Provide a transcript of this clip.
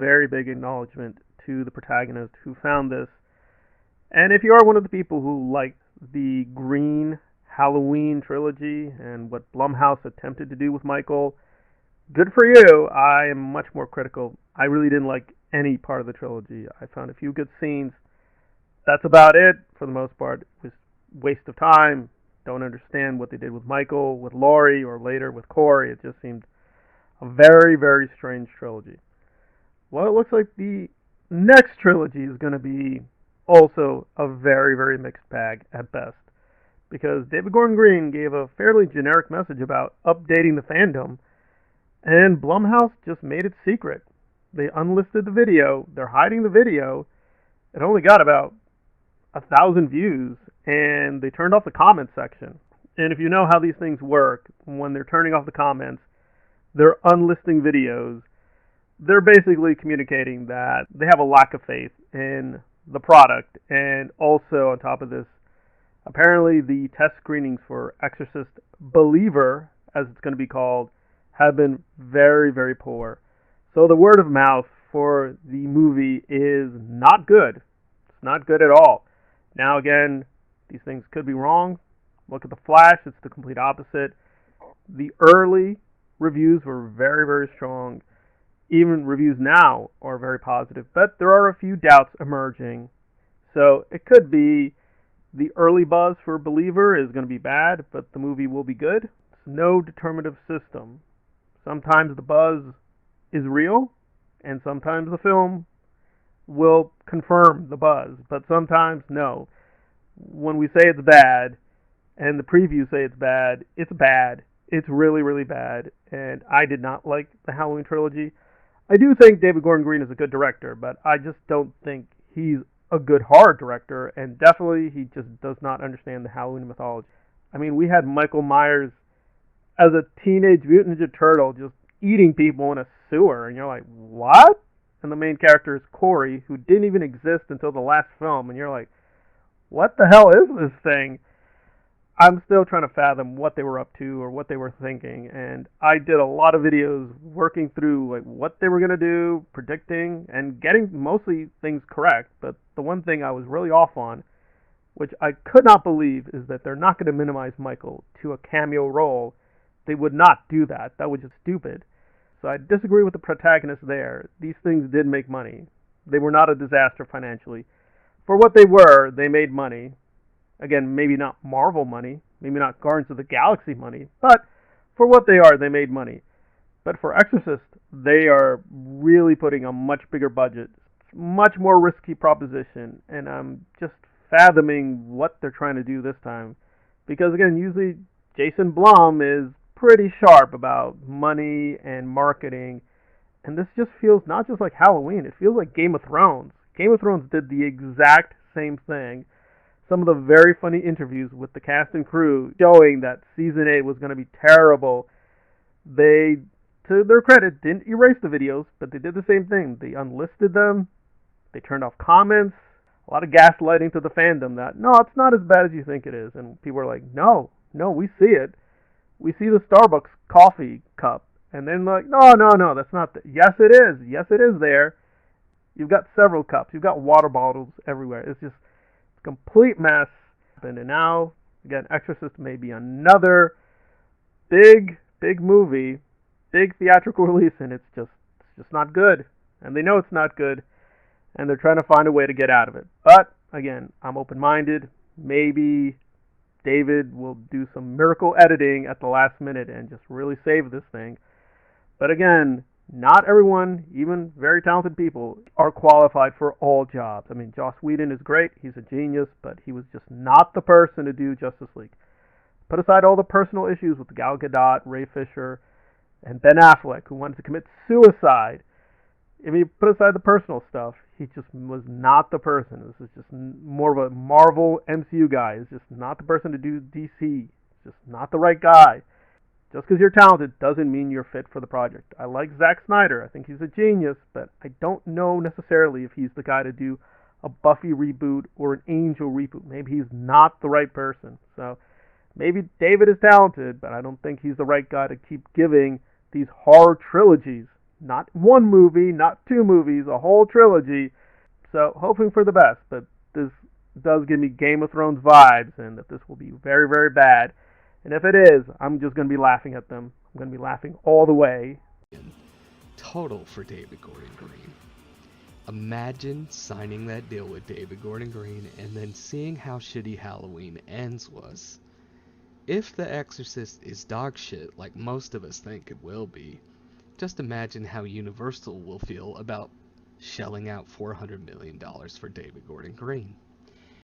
Very big acknowledgement to the protagonist who found this. And if you are one of the people who liked the Green Halloween trilogy and what Blumhouse attempted to do with Michael, good for you. I am much more critical. I really didn't like any part of the trilogy. I found a few good scenes. That's about it for the most part. It was a waste of time. Don't understand what they did with Michael, with Laurie, or later with Corey. It just seemed a very, very strange trilogy. Well, it looks like the next trilogy is going to be also a very, very mixed bag at best. Because David Gordon Green gave a fairly generic message about updating the fandom, and Blumhouse just made it secret. They unlisted the video, they're hiding the video. It only got about 1,000 views, and they turned off the comment section. And if you know how these things work, when they're turning off the comments, they're unlisting videos. They're basically communicating that they have a lack of faith in the product. And also, on top of this, apparently the test screenings for Exorcist Believer, as it's going to be called, have been very, very poor. So the word of mouth for the movie is not good. It's not good at all. Now, again, these things could be wrong. Look at The Flash, it's the complete opposite. The early reviews were very, very strong. Even reviews now are very positive, but there are a few doubts emerging. So it could be the early buzz for Believer is going to be bad, but the movie will be good. It's no determinative system. Sometimes the buzz is real, and sometimes the film will confirm the buzz, but sometimes no. When we say it's bad, and the previews say it's bad, it's bad. It's really, really bad, and I did not like the Halloween trilogy. I do think David Gordon Green is a good director, but I just don't think he's a good horror director, and definitely he just does not understand the Halloween mythology. I mean, we had Michael Myers as a teenage mutant ninja turtle just eating people in a sewer, and you're like, what? And the main character is Corey, who didn't even exist until the last film, and you're like, what the hell is this thing? I'm still trying to fathom what they were up to or what they were thinking, and I did a lot of videos working through like what they were gonna do, predicting, and getting mostly things correct. But the one thing I was really off on, which I could not believe, is that they're not going to minimize Michael to a cameo role. They would not do that. That was just stupid. So I disagree with the protagonist there. These things did make money. They were not a disaster financially. For what they were, they made money. Again, maybe not Marvel money, maybe not Guardians of the Galaxy money, but for what they are, they made money. But for Exorcist, they are really putting a much bigger budget, much more risky proposition, and I'm just fathoming what they're trying to do this time. Because again, usually Jason Blum is pretty sharp about money and marketing, and this just feels not just like Halloween, it feels like Game of Thrones. Game of Thrones did the exact same thing. Some of the very funny interviews with the cast and crew showing that season 8 was going to be terrible. They, to their credit, didn't erase the videos, but they did the same thing. They unlisted them, they turned off comments, a lot of gaslighting to the fandom that, no, it's not as bad as you think it is. And people are like, no, no, we see it. We see the Starbucks coffee cup. And then like, no, no, no, that's not yes, it is. Yes, it is there. You've got several cups. You've got water bottles everywhere. It's just a complete mess. And now, again, Exorcist may be another big, big movie, big theatrical release, and it's just not good. And they know it's not good, and they're trying to find a way to get out of it. But again, I'm open-minded. Maybe David will do some miracle editing at the last minute and just really save this thing. But again, not everyone, even very talented people, are qualified for all jobs. I mean, Joss Whedon is great. He's a genius, but he was just not the person to do Justice League. Put aside all the personal issues with Gal Gadot, Ray Fisher, and Ben Affleck, who wanted to commit suicide. If you put aside the personal stuff, he just was not the person. This is just more of a Marvel MCU guy. He's just not the person to do DC. He's just not the right guy. Just because you're talented doesn't mean you're fit for the project. I like Zack Snyder. I think he's a genius, but I don't know necessarily if he's the guy to do a Buffy reboot or an Angel reboot. Maybe he's not the right person. So maybe David is talented, but I don't think he's the right guy to keep giving these horror trilogies. Not one movie, not two movies, a whole trilogy. So hoping for the best, but this does give me Game of Thrones vibes, and that this will be very, very bad. And if it is, I'm just going to be laughing at them. I'm going to be laughing all the way. Total for David Gordon Green. Imagine signing that deal with David Gordon Green and then seeing how shitty Halloween Ends was. If The Exorcist is dog shit like most of us think it will be, just imagine how Universal will feel about shelling out $400 million for David Gordon Green.